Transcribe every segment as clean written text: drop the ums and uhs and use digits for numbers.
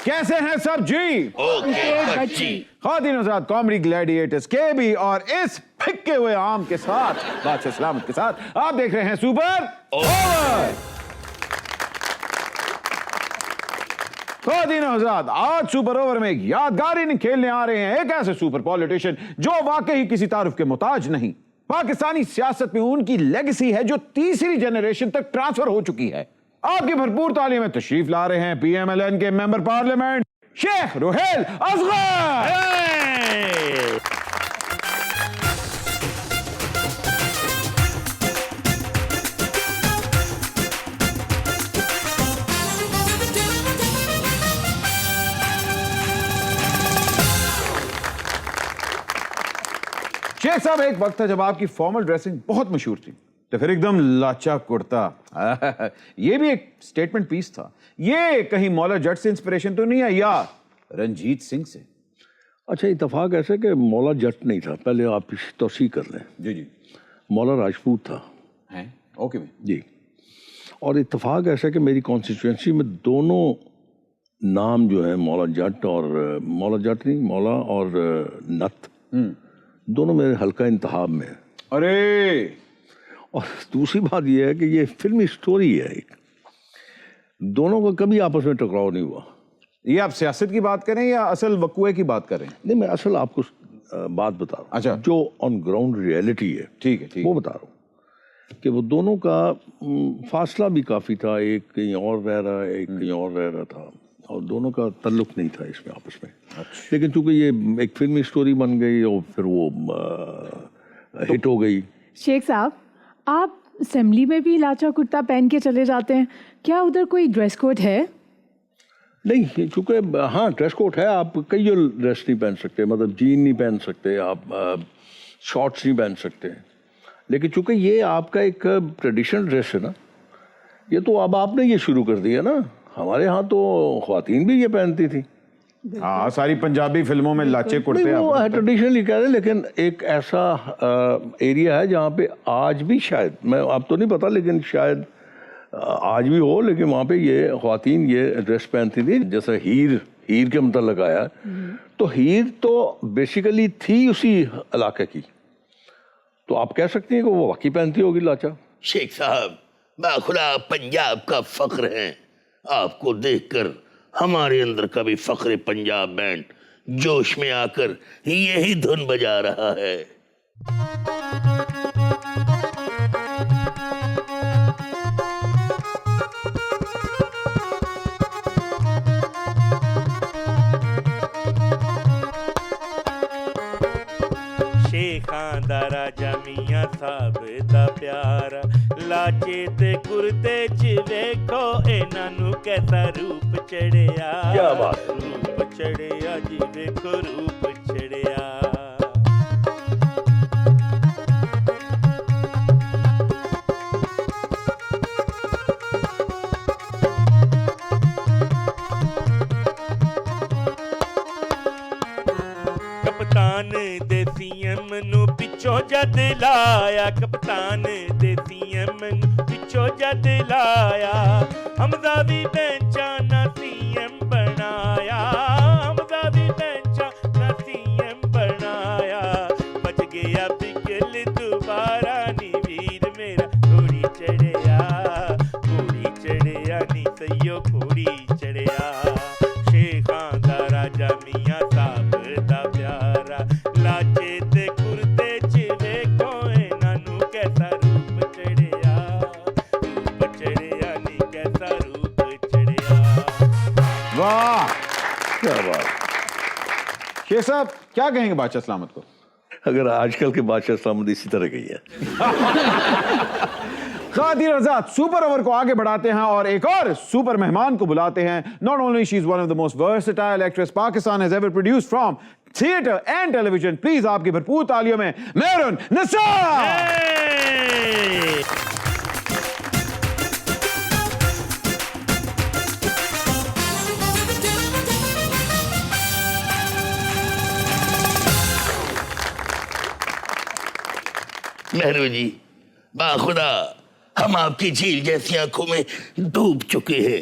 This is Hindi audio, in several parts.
कैसे हैं सब जी? ओके बच्ची। खातिन हज़रात, कॉमेडी ग्लैडिएटर्स के भी और इस फिक्के हुए आम के साथ, बादशाह सलामत के साथ आप देख रहे हैं सुपर ओवर। खातिन हज़रात, आज सुपर ओवर में एक यादगार इनिंग खेलने आ रहे हैं एक ऐसे सुपर पॉलिटिशियन जो वाकई किसी तारुफ के मोहताज नहीं। पाकिस्तानी सियासत में उनकी लेगेसी है जो तीसरी जनरेशन तक ट्रांसफर हो चुकी है। आपकी भरपूर तालीम में तशरीफ ला रहे हैं PMLN के मेंबर पार्लियामेंट शेख रुहेल असगर। शेख साहब, एक वक्त था जब आपकी फॉर्मल ड्रेसिंग बहुत मशहूर थी, तो फिर एकदम लाचा कुर्ता। ये भी एक स्टेटमेंट पीस था। ये कहीं मौला जट से इंस्पिरेशन तो नहीं है या रंजीत सिंह से? अच्छा, इत्तेफाक ऐसे कि मौला जट नहीं था, पहले आप तौसीह कर लें। जी जी, मौला राजपूत था। हैं? ओके जी। और इत्तेफाक ऐसा कि मेरी कॉन्स्टिट्यूंसी में दोनों नाम जो है मौला जट और मौला जट नहीं, मौला और नत, दोनों मेरे हल्का इंतखाब में है। अरे, और दूसरी बात यह है कि ये फिल्मी स्टोरी है एक, दोनों का कभी आपस में टकराव नहीं हुआ। ये आप सियासत की बात करें या असल वकुए की बात करें? नहीं, मैं असल आपको बात बता रहा हूँ। अच्छा। जो ऑन ग्राउंड रियलिटी है, ठीक है, ठीक वो बता रहा हूँ कि वो दोनों का फासला भी काफ़ी था। एक कहीं और रह रहा है, एक कहीं और रह रहा था, और दोनों का ताल्लुक नहीं था इसमें आपस में। अच्छा। लेकिन चूंकि ये एक फिल्मी स्टोरी बन गई और फिर वो हिट हो गई। शेख साहब, आप असेंबली में भी लाचा कुर्ता पहन के चले जाते हैं, क्या उधर कोई ड्रेस कोड है? नहीं, चूंकि हाँ ड्रेस कोड है। आप कई ड्रेस नहीं पहन सकते, मतलब जीन नहीं पहन सकते, आप शॉर्ट्स नहीं पहन सकते। लेकिन चूंकि ये आपका एक ट्रेडिशनल ड्रेस है ना, ये तो अब आपने ये शुरू कर दिया ना। हमारे यहाँ तो ख्वातीन भी ये पहनती थी। हाँ, सारी पंजाबी फिल्मों में लाचे कुर्ते वो ट्रेडिशनली कह रहे हैं, लेकिन एक ऐसा एरिया है जहाँ पे आज भी, शायद मैं आप तो नहीं पता, लेकिन शायद आज भी हो, लेकिन वहाँ पे ये ख्वातीन ये ड्रेस पहनती थी। जैसे हीर के मतलब आया, तो हीर तो बेसिकली थी उसी इलाके की, तो आप कह सकती हैं कि वो वाकई पहनती होगी लाचा। शेख साहब, बाखुदा पंजाब का फख्र है। आपको देखकर हमारे अंदर का भी फख्र पंजाब बैंड जोश में आकर यही धुन बजा रहा है। शेखां दा राजा मियां साहब दा प्यारा, लाचे ते कुर्ते च वेखो इन्हां नू कैसा रूप चढ़िया। क्या बात है। रूप चढ़िया जी, वेखो रूप चढ़िया। कप्तान दे CM नू पिछों जद लाया, कप्तान दे CM नू पिछों जद लाया। हमदा भी बेंचा ना CM बनाया, हमदा भी बेंचा ना CM बनाया। बच गया बिगल दोबारा नी वीर मेरा, घोड़ी चढ़िया नी सैयो घोड़ी चढ़िया। शेखां दा राजा मियां साहब दा प्यारा, लाचे ते कुर्ते च वेखो इन्हां नू कैसा रूप चढ़िया। रूप चढ़िया नी कैसा रूप चढ़िया। वाह, क्या बात। शेख साहब, क्या कहेंगे बादशाह सलामत को? अगर आजकल के बादशाह सलामत इसी तरह गई है। खातिन हज़रात, सुपर ओवर को आगे बढ़ाते हैं और एक और सुपर मेहमान को बुलाते हैं। Not only she is one of the most versatile actress Pakistan has ever produced from theatre and television. Please आपकी भरपूर तालियों में मेहरुन निसार। मेहरू जी, बाखुदा हम आपकी झील जैसी आंखों में डूब चुके हैं।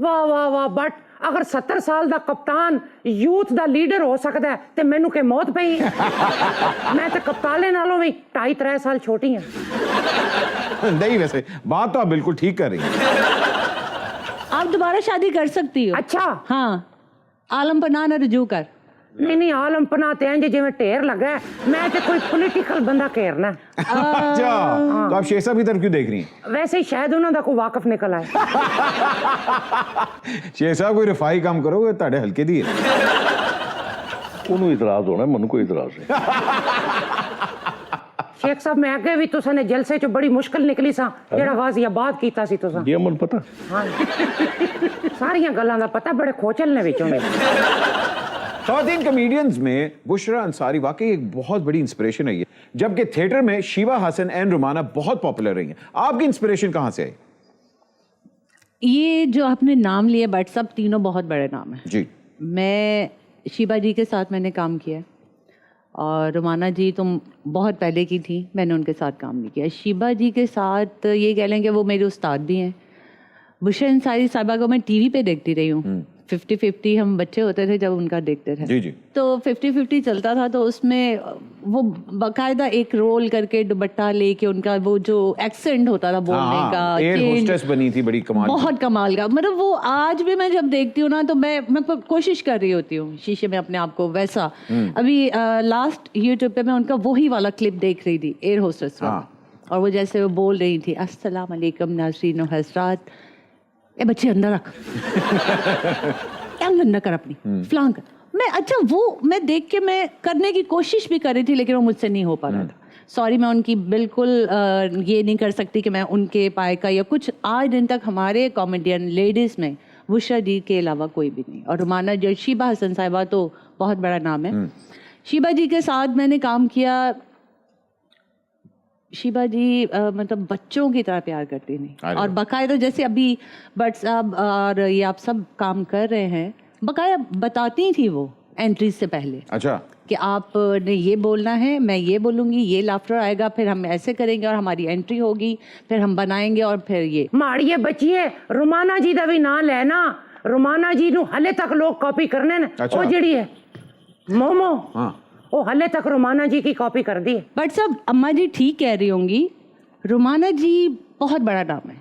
ਵਾਹ ਵਾਹ ਵਾਹ ਬਟ ਅਗਰ 70 ਸਾਲ ਦਾ ਕਪਤਾਨ ਯੂਥ ਦਾ ਲੀਡਰ ਹੋ ਸਕਦਾ ਹੈ ਤੇ ਮੈਨੂੰ ਕਿ ਮੌਤ ਪਈ ਮੈਂ ਤਾਂ ਕਪਤਾਨੇ ਨਾਲੋਂ ਵੀ 2.5-3 ਸਾਲ ਛੋਟੀ ਹਾਂ नहीं वैसे बात तो आप बिल्कुल ठीक कर रही हैं। आप दोबारा शादी कर सकती हो। अच्छा हाँ, आलम पनाह ना रजू कर। नहीं नहीं आलम पनाह ते इंज जिवें ढेर लगा है, मैं तो कोई पॉलिटिकल बंदा घेरना है। अच्छा तो आप शेर साहब की तरफ क्यों देख रही हैं? वैसे ही शायद उन्हों दा कोई वाकफ निकल आए शेर साहब कोई रफाई काम करोगे ਤੁਹਾਡੇ ਹਲਕੇ ਦੀ ਹੈ। ਉਹਨੂੰ ਇਤਰਾਜ਼ ਹੋਣਾ, ਮੈਨੂੰ ਕੋਈ ਇਤਰਾਜ਼ ਨਹੀਂ। शेख साहब मैं अगे भी तुसा ने जलसे चो बड़ी मुश्किल निकली सा जेड़ा गाजियाबाद कीता सी तुसा। ये मन पता हाँ सारियां गल्लां दा पता, बड़े खोचल ने विचों मेरे। ख़वातीन कॉमेडियंस में बुशरा अंसारी वाकई एक बहुत बड़ी इंस्पिरेशन है ये, जबकि थिएटर में शीबा हसन एंड रुमाना बहुत पॉपुलर रही हैं। आपकी इंस्पिरेशन कहाँ से आई? ये जो आपने नाम लिए बट सब तीनों बहुत बड़े नाम हैं। जी मैं शीबा जी के साथ मैंने काम किया और रुमाना जी तो बहुत पहले की थी, मैंने उनके साथ काम नहीं किया। शीबा जी के साथ ये कह लें कि वो मेरे उस्ताद भी हैं। बुशरा अंसारी साहिबा को मैं टीवी पे देखती रही हूँ। 50-50 हम बच्चे होते थे जब उनका देखते थे। जी जी। तो 50-50 चलता था, तो उसमें वो बाकायदा एक रोल करके दुपट्टा लेके उनका वो जो एक्सेंट होता था बोलने का, एयर change, होस्टेस बनी थी, बड़ी कमाल की। बहुत कमाल का। मतलब वो आज भी मैं जब देखती हूँ ना तो मैं कोशिश कर रही होती हूँ शीशे में अपने आप को वैसा। अभी लास्ट यूट्यूब पे मैं उनका वही वाला क्लिप देख रही थी, एयर होस्टेस वाला, और वो जैसे वो बोल रही थी अस्सलाम वालेकुम नाज़रीन व हज़रात, ए बच्चे अंदर रख अंदर कर अपनी फ्लांग कर। मैं अच्छा वो मैं देख के मैं करने की कोशिश भी कर रही थी, लेकिन वो मुझसे नहीं हो पा रहा था। सॉरी, मैं उनकी बिल्कुल ये नहीं कर सकती कि मैं उनके पाए का या कुछ। आज दिन तक हमारे कॉमेडियन लेडीज़ में बुशरा जी के अलावा कोई भी नहीं। और रुमाना जो शीबा हसन साहिबा तो बहुत बड़ा नाम है। शीबा जी के साथ मैंने काम किया। शीबा जी मतलब बच्चों की तरह प्यार करती नहीं, और बाकायदा जैसे अभी भट्ट साहब और ये आप सब काम कर रहे हैं, बाकायदा बताती थी वो एंट्रीज से पहले। अच्छा कि आपने ये बोलना है, मैं ये बोलूँगी, ये लाफ्टर आएगा, फिर हम ऐसे करेंगे और हमारी एंट्री होगी, फिर हम बनाएंगे और फिर ये माड़िए बचिए रुमाना जी दा भी नाम लेना। रुमाना जी नू हले तक लोग कॉपी करने ने। अच्छा। वो जड़ी है मोमो, हाँ वो हले तक रुमाना जी की कॉपी कर दी है। बट सब अम्मा जी ठीक कह रही होंगी, रुमाना जी बहुत बड़ा नाम है।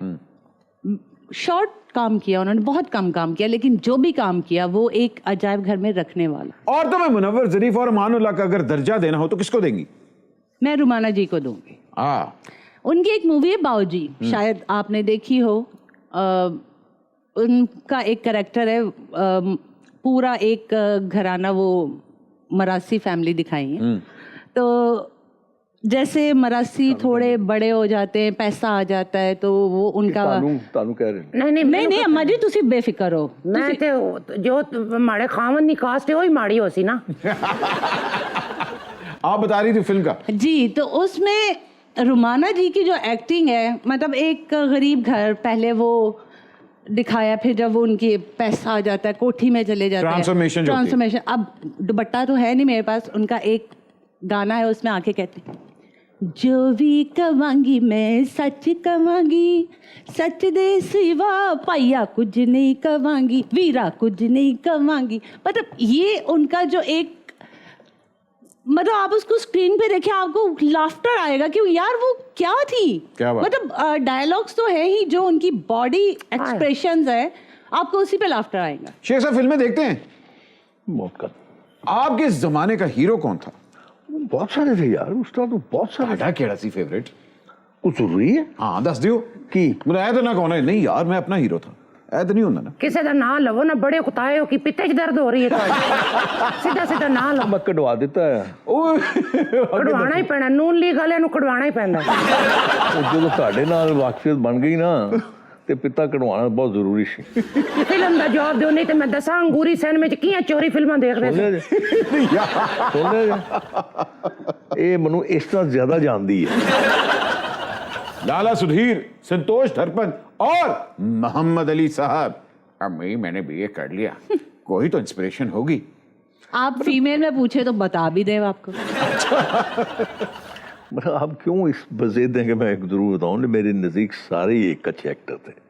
शॉर्ट काम किया उन्होंने, बहुत कम काम किया, लेकिन जो भी काम किया वो एक अजायब घर में रखने वाला। और तो मैं मुनव्वर ज़रीफ और अमानुल्लाह का अगर दर्जा देना हो तो किसको देंगी? मैं रुमाना जी को दूंगी। उनकी एक मूवी है बाऊजी, शायद आपने देखी हो। उनका एक कैरेक्टर है, पूरा एक घराना वो मरासी फैमिली दिखाई है। तो जैसे मरासी थोड़े बड़े हो जाते हैं, पैसा आ जाता है, तो वो उनका तानू कह रहे हैं। नहीं अम्मा जी तुसी बेफिक्र हो। मैं तो जो माड़े खावन नी कास्ट है वही माड़ी हो सी ना। आप बता रही थी फिल्म का। जी, तो उसमें रुमाना जी की जो एक्टिंग है, मतलब एक गरीब घर पहले वो दिखाया, फिर जब वो उनकी पैसा आ जाता है, कोठी में चले जाते हैं, ट्रांसफॉर्मेशन। अब दुपट्टा तो है नहीं मेरे पास, उनका एक गाना है उसमें आके कहते हैं जो भी कवांगी मैं सच कवांगी, सच दे सिवा पाइया कुछ नहीं कवांगी, वीरा कुछ नहीं कवांगी। मतलब ये उनका जो एक, मतलब आप उसको स्क्रीन पे देखिए आपको लाफ्टर आएगा कि यार वो क्या थी। क्या बात? मतलब डायलॉग्स तो है ही, जो उनकी बॉडी एक्सप्रेशंस है आपको उसी पे लाफ्टर आएगा। शेख साहब फिल्में देखते हैं? बहुत कम। आपके इस जमाने का हीरो कौन था? बहुत सारे थे यार, उसका तो बहुत सारे। ਤੁਹਾਡਾ ਕਿਹੜਾ ਸੀ फेवरेट? कुछ जरूरी है हाँ दस दियो की मेरा ऐ तो ना कौन है। नहीं यार मैं अपना हीरो था, ऐ तो नहीं होता ना। किसी का ना लवो ना, बड़े कुताए हो कि पित्ते च दर्द हो रही है सीधा सीधा ना लो। मैं कटवा देता है। कढ़वाना ही पैना, नून लीग वाले नू कढ़वाना ही पैंदा। जो ਤੁਹਾਡੇ ਨਾਲ ਵਾਕਫੀਅਤ ਬਣ ਗਈ ਨਾ ਤੇ ਪਿੱਤਾ ਕਢਵਾਉਣਾ ਬਹੁਤ ਜ਼ਰੂਰੀ ਸੀ। फिल्म ਦਾ जवाब दो, नहीं तो मैं दसा अंगूरी सिनेमा च कियां चोरी फिल्मां देखदे सी। ਸੁਣ ਲਿਆ ਇਹ ਮੈਨੂੰ ਇਸ ਤਰ੍ਹਾਂ ਜ਼ਿਆਦਾ ਜਾਣਦੀ ਹੈ। लाला सुधीर, संतोष धरपन और मोहम्मद अली साहब। अम्मी मैंने बीए कर लिया, कोई तो इंस्पिरेशन होगी। आप फीमेल में पूछे तो बता भी दें आपको। मतलब आप क्यों इस बज़ेद हैं कि मैं एक जरूर बताऊं, मेरे नज़दीक सारे ही एक अच्छे एक्टर थे।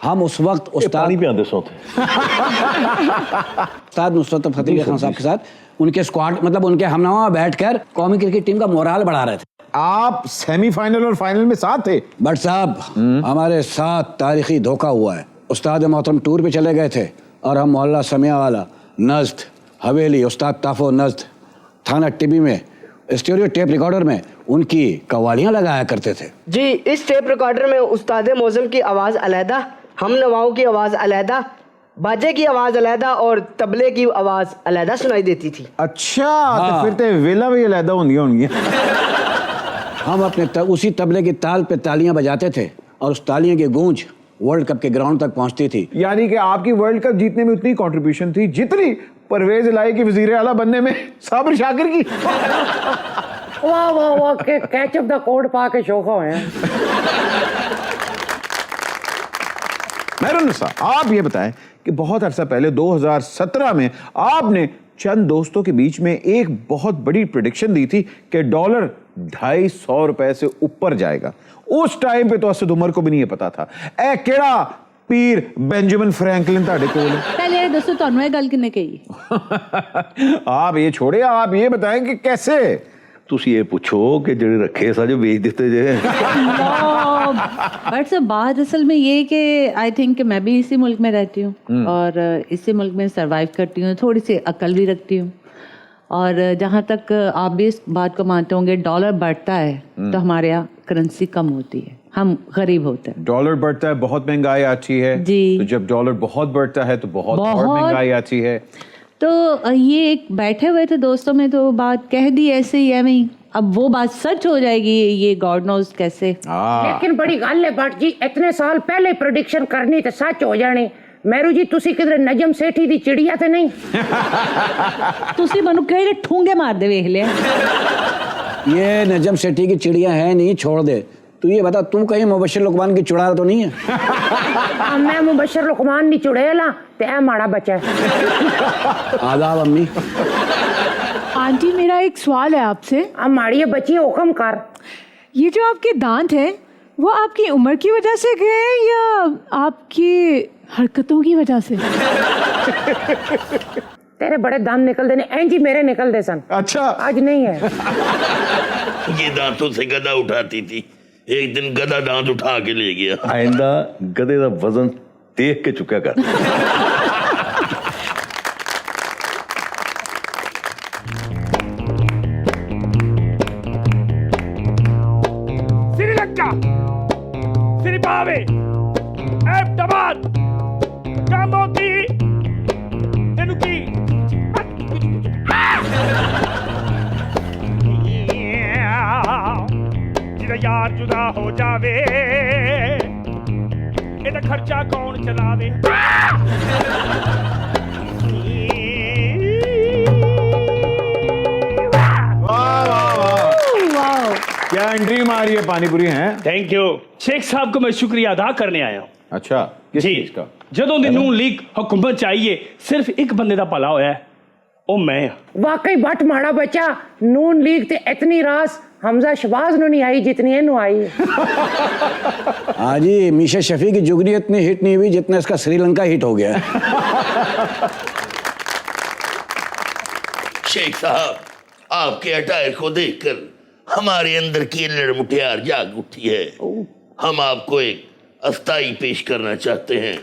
हम उस वक्त पानी पे आते सोते उस्ताद नुसरत फतेह अली खान साहब के साथ उनके स्क्वाड मतलब उनके हमनामा बैठकर कौमी क्रिकेट टीम का मोराल बढ़ा रहे थे। आप सेमीफाइनल और फाइनल में साथ थे? बट साहब हमारे साथ तारीखी धोखा हुआ है। उस्ताद मोहतरम टूर पे चले गए थे और हम मोहल्ला समिया वाला, नज़्द, हवेली, उस्ताद ताफो नज़्द, थाना टिब्बी में स्टीरियो टेप रिकॉर्डर में उनकी कव्वालियाँ लगाया करते थे। जी, इस टेप रिकॉर्डर में उस्ताद मौज़म की आवाज़ अलहदा, हम नवाओं की आवाज़ अलहदा, बाजे की आवाज़ अलहदा और तबले की आवाज़ अलहदा सुनाई देती थी। अच्छा, तो फिर तो वेला भी अलहदा होंगी। हम अपने उसी तबले की ताल पे तालियां बजाते थे और उस तालियों की गूंज वर्ल्ड कप के ग्राउंड तक पहुंचती थी। यानी कि आपकी वर्ल्ड कप जीतने में उतनी कंट्रीब्यूशन थी जितनी परवेज इलाही की वजीर आला बनने में साबिर शाकिर की। वाह वाह वाह, के कैचअप दा कोड पा के शौक हुए हैं। मेहरुन्निसा, आप ये बताएं कि बहुत अरसा पहले 2017 में आपने चंद दोस्तों के बीच में एक बहुत बड़ी प्रेडिक्शन दी थी कि डॉलर 250 रुपए से ऊपर जाएगा। उस टाइम पे तो असद उमर को भी नहीं पता था। ए केड़ा पीर बेंजामिन फ्रैंकलिन ताड़े कोल पहले ये दोस्तों ਤੁਹਾਨੂੰ ਇਹ ਗੱਲ ਕਿਨੇ ਕਹੀ? आप ये छोड़े, आप ये बताएं कि कैसे। ਤੁਸੀਂ ਇਹ ਪੁੱਛੋ ਕਿ ਜਿਹੜੇ ਰੱਖੇ ਸਾ ਜੋ ਵੇਚ ਦਿੱਤੇ ਜੇ। बट सर बात असल में ये कि आई थिंक मैं भी इसी मुल्क में रहती हूँ और इसी मुल्क में सरवाइव करती हूँ, थोड़ी सी अकल भी रखती हूँ। और जहाँ तक आप भी इस बात को मानते होंगे, डॉलर बढ़ता है तो हमारे यहाँ करेंसी कम होती है, हम गरीब होते हैं। डॉलर बढ़ता है, बहुत महंगाई आती है जी। तो जब डॉलर बहुत बढ़ता है तो बहुत और महंगाई आती है। तो ये एक बैठे हुए थे दोस्तों में तो बात कह दी ऐसे ही है वही, अब वो बात सच हो जाएगी ये गॉड नोज कैसे। लेकिन बड़ी गल है भट्ट जी, इतने साल पहले प्रेडिक्शन करनी तो सच हो जानी। मैरू जी तुसी किधर नजम सेठी दी चिड़िया ते नहीं? तुसी मनु केड़े ठूंगे मार दे वेख लिया। ये नजम सेठी की चिड़िया है नहीं, छोड़ दे। तू ये बता, तू कहीं मुबशर लुकमान की चुड़ैल तो नहीं है? मैं मुबशर लुकमान नहीं चुड़ैला ते ए माड़ा बच्चा है। आदाब अम्मी। आंटी मेरा एक सवाल है आपसे। अब माड़ी बच्ची हुक्म कर। ये जो आपके दांत हैं वो आपकी उम्र की वजह से गए या आपकी हरकतों की वजह से? तेरे बड़े दांत निकल देने एंजी मेरे निकल दे सन। अच्छा, आज नहीं है। ये दांतों से गदा उठाती थी, एक दिन गदा दांत उठा के ले गया। आइंदा गधे का वजन देख के चुका कर। श्रीलंका, श्रीबावे, अहमदाबाद, कामोती, तेनुकी, जिदा यार जुदा हो जावे, ਇਹਦਾ ਖਰਚਾ ਕੌਣ ਚਲਾਵੇ? क्या एंट्री मारी है पानीपुरी है। थैंक यू शेख साहब को मैं शुक्रिया अदा करने आया हूँ। अच्छा, किस जी, चीज का? ਜਦੋਂ ਦੀ ਨੂਨ ਲੀਗ हुकूमत चाहिए सिर्फ एक बंदे का भला होया है, ਉਹ मैं हाँ। वाकई भट्ट माड़ा बच्चा, नून लीग ते इतनी रास हमजा शबाज नु नहीं आई जितनी इन्हू आई है। हाँ जी, मीशा शफी की जुगनी इतनी हिट नहीं हुई जितना इसका श्रीलंका हिट हो गया है। शेख साहब, आपके अटायर को देखकर हमारे अंदर की लड़मुटियार जाग उठी है। हम आपको एक अस्थाई पेश करना चाहते हैं।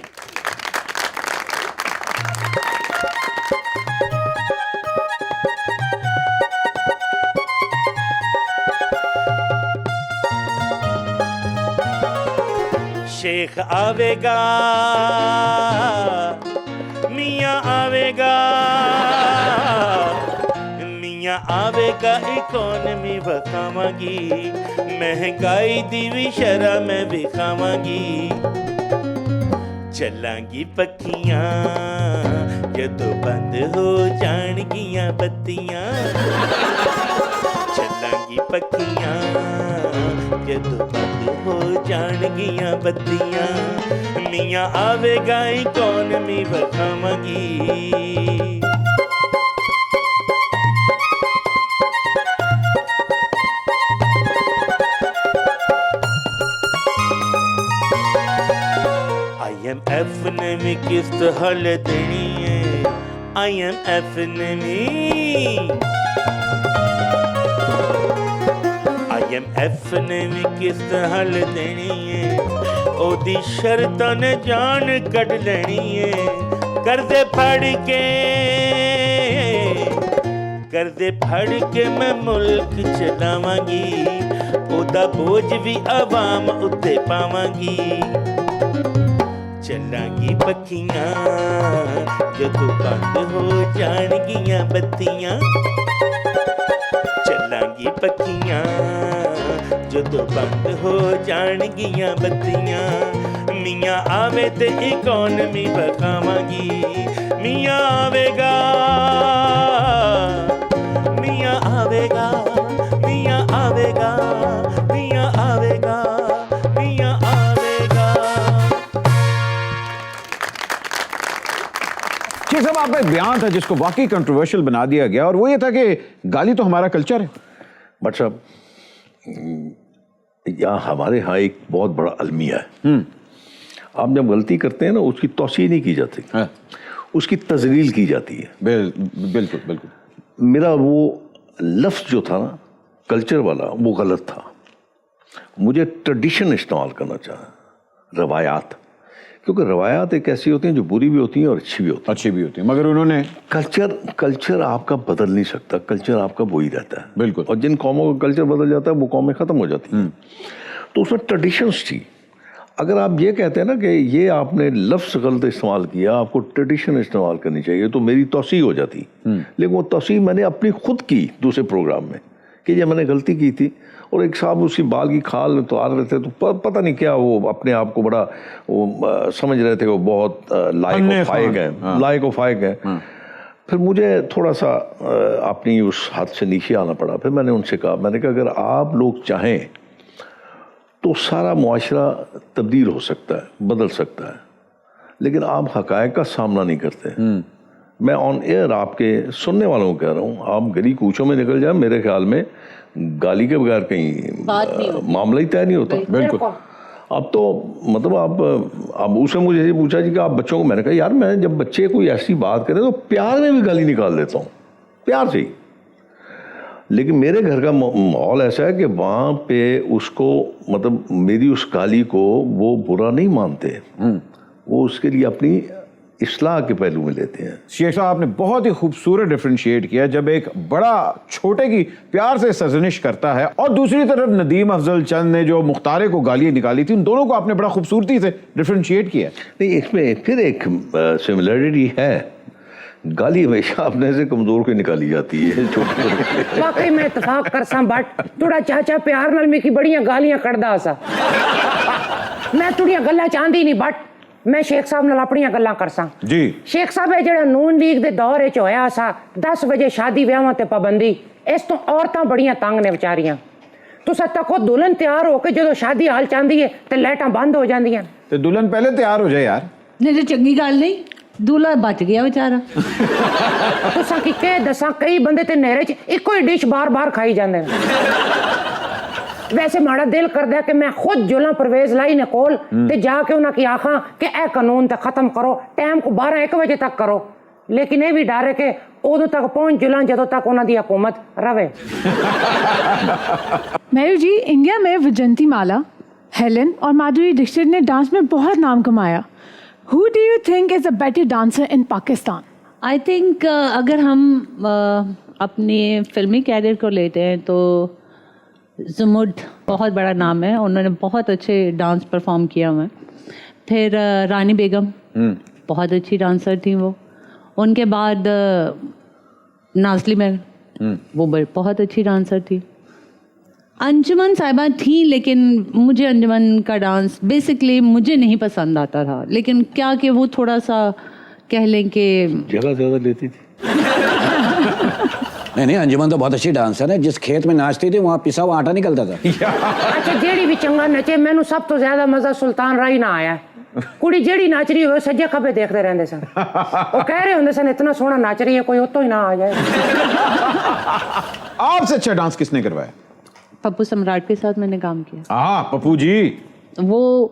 शेख आवेगा, मियाँ आवेगा, मियाँ आवेगा, इकोनॉमी बखावांगी, महंगाई दी भी शरह में भी खावांगी। चलांगी पक्खियाँ जदों बंद हो जाणगियां बत्तियां, चलांगी पक्खियाँ जदों बंद हो जाणगियां बत्तियां, मियाँ आवेगा इकोनॉमी बखावांगी। ਨਵੀਂ ਕਿਸ਼ਤ ਹਲ ਦੇਣੀ ਏ IMF ਨਵੀਂ IMF ਨਵੀਂ ਕਿਸ਼ਤ ਹਲ ਦੇਣੀ ਏ ਉਹਦੀ ਸ਼ਰਤਾਂ ਨੇ ਜਾਨ ਕੱਢ ਲੈਣੀ ਏ ਕਰਜ਼ੇ ਫੜ ਕੇ ਮੈਂ ਮੁਲਕ ਚਲਾਵਾਂਗੀ ਉਹਦਾ ਬੋਝ ਵੀ ਆਵਾਮ ਉੱਤੇ ਪਾਵਾਂਗੀ ਚੱਲਾਂਗੀ ਪੱਖੀਆਂ ਜਦੋਂ ਬੰਦ ਹੋ ਜਾਣਗੀਆਂ ਬੱਤੀਆਂ ਚੱਲਾਂਗੀ ਪੱਖੀਆਂ ਜਦੋਂ ਬੰਦ ਹੋ ਜਾਣਗੀਆਂ ਬੱਤੀਆਂ ਮੀਆਂ ਆਵੇ ਤੇ ਇਕਨੋਮੀ ਬਕਾਵਾਂਗੀ ਮੀਆਂ ਆਵੇਗਾ ਮੀਆਂ ਆਵੇਗਾ ਮੀਆਂ ਆਵੇਗਾ ਮੀਆਂ ਆਵੇਗਾ ਮੀਆਂ आवेगा। शेख साहब आपका एक बयान था जिसको वाकई कंट्रोवर्शियल बना दिया गया और वो ये था कि गाली तो हमारा कल्चर है। बट साहब यहाँ हमारे यहाँ एक बहुत बड़ा अलमिया है, आप जब गलती करते हैं ना उसकी तौसीह नहीं की जाती, उसकी तजलील की जाती है। बिल्कुल बिल्कुल। मेरा वो लफ्ज़ जो था ना कल्चर वाला वो गलत था, मुझे ट्रेडिशन इस्तेमाल करना चाहा, रवायात, क्योंकि रवायात एक ऐसी होती हैं जो बुरी भी होती हैं और अच्छी भी होती हैं, मगर उन्होंने कल्चर आपका बदल नहीं सकता, कल्चर आपका वही रहता है। बिल्कुल। और जिन कौमों का कल्चर बदल जाता है वो कौमें ख़त्म हो जाती हैं। तो उसमें ट्रेडिशंस थी। अगर आप ये कहते हैं ना कि ये आपने लफ्ज़ गलत इस्तेमाल किया, आपको ट्रेडिशन इस्तेमाल करनी चाहिए, तो मेरी तौसीह हो जाती। लेकिन वो तौसीह मैंने अपनी खुद की दूसरे प्रोग्राम में कि ये मैंने गलती की थी, और एक साहब उसकी बाल की खाल तो आ रहे थे, तो पता नहीं क्या वो अपने आप को बड़ा वो समझ रहे थे वो बहुत लायक व फायक है। फिर मुझे थोड़ा सा अपनी उस हद से नीचे आना पड़ा। फिर मैंने उनसे कहा, मैंने कहा अगर आप लोग चाहें तो सारा मुआशरा तब्दील हो सकता है, बदल सकता है, लेकिन आप हकायक का सामना नहीं करते। मैं ऑन एयर आपके सुनने वालों को कह रहा हूँ, आप गली कूचों में निकल जाए, मेरे ख्याल में गाली के बगैर कहीं मामला ही तय नहीं होता। बिल्कुल। अब तो मतलब आप उससे मुझे ये पूछा जी कि आप बच्चों को, मैंने कहा यार मैं जब बच्चे कोई ऐसी बात करें तो प्यार में भी गाली निकाल देता हूँ, प्यार से ही। लेकिन मेरे घर का माहौल ऐसा है कि वहाँ पे उसको मतलब मेरी उस गाली को वो बुरा नहीं मानते, वो उसके लिए अपनी इस्लाह के पहलू में लेते हैं। शेख साहब आपने बहुत ही खूबसूरत डिफरेंशिएट किया, जब एक बड़ा छोटे की प्यार से सरजनिश करता है और दूसरी तरफ नदीम अफजल चंद ने जो मुख्तारे को गालियाँ निकाली थी, उन दोनों को आपने बड़ा खूबसूरती से डिफरेंशिएट किया। नहीं, इसमें फिर एक सिमिलरिटी है, गाली हमेशा अपने से कमजोर को निकाली जाती है। वाकई मैं इत्तेफाक करसा बट थोड़ा चाचा प्यार नाल मेरी बड़ियां गालियां कढ़दा सा, मैं थोड़ियां गल्लां चाहंदी नहीं, बट मैं शेख साहब नाल अपनियां गल्लां करसा जी। शेख साहब है जेड़ा नून लीग दे दौर विच होया सा 10 वजे शादी विआहां ते पाबंदी, इस तो औरतां बड़ियां तंग ने बेचारियां। तुसां तको दुल्हन तैयार हो के जदों शादी हाल चांदी है ते लाइटां बंद हो जांदियां, ते दुल्हन पहले तैयार हो जाए यार। नहीं तो चंगी गल नहीं, दूल्हा बच गया बेचारा। तुसां की कह दसां कई बंदे ते नेरे च इक्को ही डिश बार बार खाई जांदे ने। वैसे माड़ा दिल करदा है कि मैं खुद जुला परवेज लाई ने कोल ते जाके उन्हां की आखां कि ए कानून ते खत्म करो, टाइम को 12-1 बजे तक करो, लेकिन ये भी डर है कि उदों तक पहुंच जुला जदों तक उन्हां दी हुकूमत रवे। मयूर जी, इंडिया में विजंती माला, हेलन और माधुरी दीक्षित ने डांस में बहुत नाम कमाया। Who do you think is a better dancer in Pakistan? I think अगर हम अपने फिल्मी कैरियर को लेते हैं तो ज़ुमुर्द बहुत बड़ा नाम है, उन्होंने बहुत अच्छे डांस परफॉर्म किया हुआ है। फिर रानी बेगम बहुत अच्छी डांसर थी वो। उनके बाद नाज़ली महल, वो बहुत अच्छी डांसर थी। अंजुमन साहिबा थी, लेकिन मुझे अंजुमन का डांस बेसिकली मुझे नहीं पसंद आता था, लेकिन क्या कि वो थोड़ा सा कह लें कि जगह ज़्यादा लेती थी। नहीं, अंजुमन तो बहुत अच्छी डांसर है, जिस खेत में नाचती थी वहाँ पिसा हुआ आटा निकलता था। अच्छा, जेड़ी भी चंगा नचे, मैनू सब तो ज्यादा मजा सुल्तान राही ना आया। कुड़ी जेड़ी नाच रही हो सज्जे खब्बे देखते रहंदे सन, वो कह रहे होंदे सन इतना सोहना नाच रही है, कोई उतो ही ना आ जाए। आपसे अच्छा डांस किसने करवाया? पप्पू सम्राट के साथ मैंने काम किया। हाँ, पप्पू जी। वो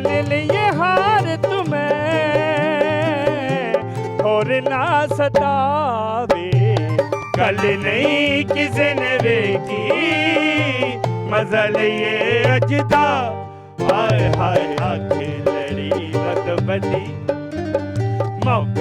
ਮੰਨ ਲਈਏ ਹਾਰ ਤੁਮੇ ਹੋਰ ਨਾ ਸਤਾਵੇ ਗੱਲ ਨਹੀਂ ਕਿਸੇ ਨੇ ਵੇਖੀ ਮਜ਼ਾ ਲਈਏ ਅੱਜ ਦਾ ਹਾਏ ਹਾਏ ਅੱਖ ਲੜੀ ਰਤ ਬਦੀ ਮੌਕਾ